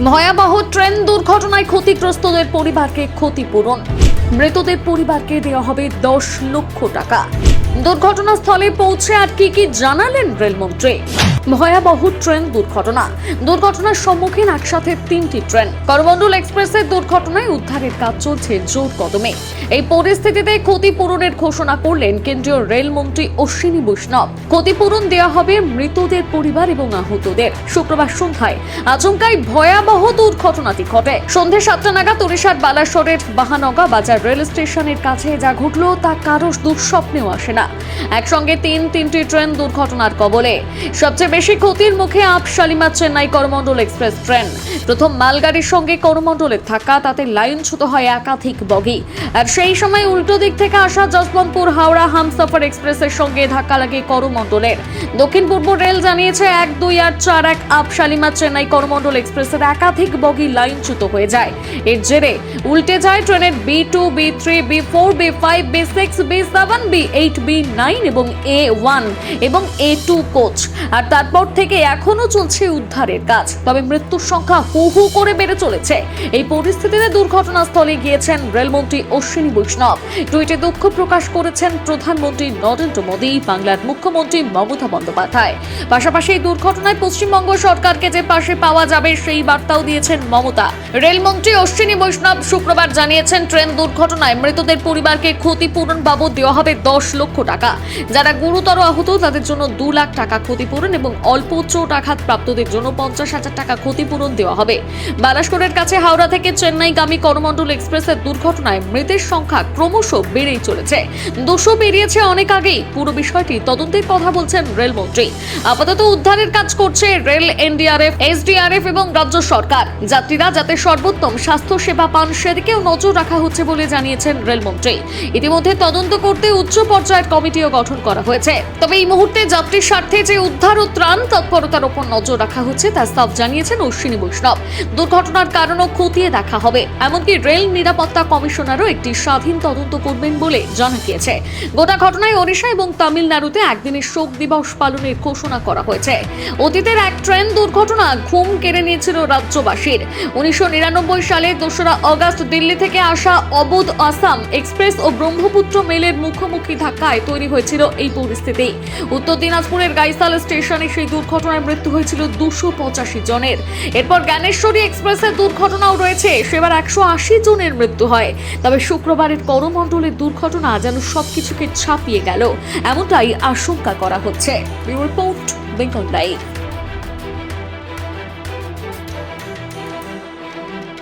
ভয়াবহ ট্রেন দুর্ঘটনায় ক্ষতিগ্রস্তদের পরিবারকে ক্ষতিপূরণ। মৃতদের পরিবারকে দেওয়া হবে 10 লক্ষ টাকা। দুর্ঘটনাস্থলে পৌঁছে আর কি জানালেন রেলমন্ত্রী। ভয়াবহ ট্রেন দুর্ঘটনার সম্মুখীন একসাথে 3টি ট্রেন। করমণ্ডল এক্সপ্রেসের দুর্ঘটনায় উদ্ধারের কাজ চলছে জোর কদমে। এই পরিস্থিতিতে ক্ষতিপূরণের ঘোষণা করলেন কেন্দ্রীয় রেলমন্ত্রী অশ্বিনী বৈষ্ণব। ক্ষতিপূরণ দেওয়া হবে মৃতদের পরিবার এবং আহতদের। শুক্রবার সন্ধ্যায় আচমকাই ভয়াবহ দুর্ঘটনাটি ঘটে। সন্ধ্যে 7টা নাগাদ ওড়িশার বালাসোরের বাহানগা বাজার রেল স্টেশনের কাছে যা ঘটল তা কারো দুঃস্বপ্নেও আসে না। একসঙ্গে তিনটি ট্রেন দুর্ঘটনার কবলে। সবচেয়ে বেশি ক্ষতির মুখে up Shalimar Chennai Coromandel express train. প্রথম মালগাড়ির সঙ্গে করমণ্ডলের ধাক্কা, তাতে লাইনচ্যুত হয় একাধিক বগি। আর সেই সময় উল্টো দিক থেকে আসা যশবন্তপুর হাওড়া হামসফর এক্সপ্রেসের সঙ্গে ধাক্কা লাগে করমণ্ডলের। দক্ষিণ পূর্ব রেল জানিয়েছে 1, 2 আর 4 এক আপ শালিমার চেন্নাই করমণ্ডল এক্সপ্রেসের একাধিক বগি লাইনচ্যুত হয়ে যায়। এর জেরে উল্টে যায় ট্রেনের B2, B3, B4, B5, B6, B7, B8, B9 এবং A1 এবং A2 কোচ। আর তারপর থেকে এখনো চলছে উদ্ধারের কাজ। তবে মৃত্যুর সংখ্যা হু হু করে বেড়ে চলেছে। এই পরিস্থিতিতে দুর্ঘটনাস্থলে গিয়েছেন রেলমন্ত্রী অশ্বিনী বৈষ্ণব। টুইটে দুঃখ প্রকাশ করেছেন প্রধানমন্ত্রী নরেন্দ্র মোদী, বাংলার মুখ্যমন্ত্রী মমতা বন্দ্যোপাধ্যায়। পাশাপাশি এই দুর্ঘটনায় পশ্চিমবঙ্গ সরকারকে যে পাশে পাওয়া যাবে সেই বার্তাও দিয়েছেন মমতা। রেলমন্ত্রী অশ্বিনী বৈষ্ণব শুক্রবার জানিয়েছেন, ট্রেন দুর্ঘটনায় মৃতদের পরিবারকে ক্ষতিপূরণ বাবদ দেওয়া হবে 10 লক্ষ টাকা। যারা গুরুতর আহত তাদের জন্য 2 লাখ টাকা ক্ষতিপূরণ এবং অল্প চোট আঘাত প্রাপ্তদের জন্য 50,000 টাকা ক্ষতিপূরণ দেওয়া হবে। বালাসোরের কাছে হাওড়া থেকে চেন্নাইগামী করমণ্ডল এক্সপ্রেসের দুর্ঘটনায় মৃতের সংখ্যা ক্রমশ বেড়েই চলেছে। 200 পেরিয়েছে অনেক আগেই। পুরো বিষয়টি তদন্তের কথা বলছেন রেলমন্ত্রী। আপাতত উদ্ধারের কাজ করছে রেল, এনডিআরএফ, এসডিআরএফ এবং রাজ্য সরকার। যাত্রীরা যাতে সর্বোত্তম স্বাস্থ্য সেবা পান সেদিকেও নজর রাখা হচ্ছে বলে জানিয়েছেন রেলমন্ত্রী। ইতিমধ্যে তদন্ত করতে উচ্চ পর্যায়ের কমিটিও গঠন করা হয়েছে। তবে এই মুহূর্তে যাত্রীর স্বার্থে যে উদ্ধার ও ত্রাণ তৎপরতার উপর নজর রাখা হচ্ছে তা সাফ জানিয়েছেন অশ্বিনী বৈষ্ণব। দুর্ঘটনার কারণও খতিয়ে দেখা হবে। এমনকি রেল নিরাপত্তা কমিশনারও একটি স্বাধীন তদন্ত করবেন বলে জানা গিয়েছে। গোটা ঘটনায় ওড়িশা এবং তামিলনাড়ুতে একদিনের শোক দিবস পালনের ঘোষণা করা হয়েছে। অতীতের এক ট্রেন দুর্ঘটনা ঘুম কেড়ে নিয়েছিল রাজ্যবাসীর। 1999 সালে 2রা আগস্ট দিল্লি থেকে আসা অবোধ আসাম এক্সপ্রেস ও ব্রহ্মপুত্র মেলের মুখোমুখি ধাক্কায় তৈরি হয়েছিল এই পরিস্থিতি। উত্তর দিনাজপুরের গাইসাল স্টেশনে সেই দুর্ঘটনায় মৃত্যু হয়েছিল 285 জনের। এরপর জ্ঞানেশ্বরী এক্সপ্রেসের দুর্ঘটনাও রয়েছে, সেবার 180 জনের মৃত্যু হয়। তবে শুক্রবারের করমণ্ডলের দুর্ঘটনা যেন সবকিছুকে ছাপিয়ে গেল, এমনটাই আশঙ্কা করা হচ্ছে। Report Bengal live.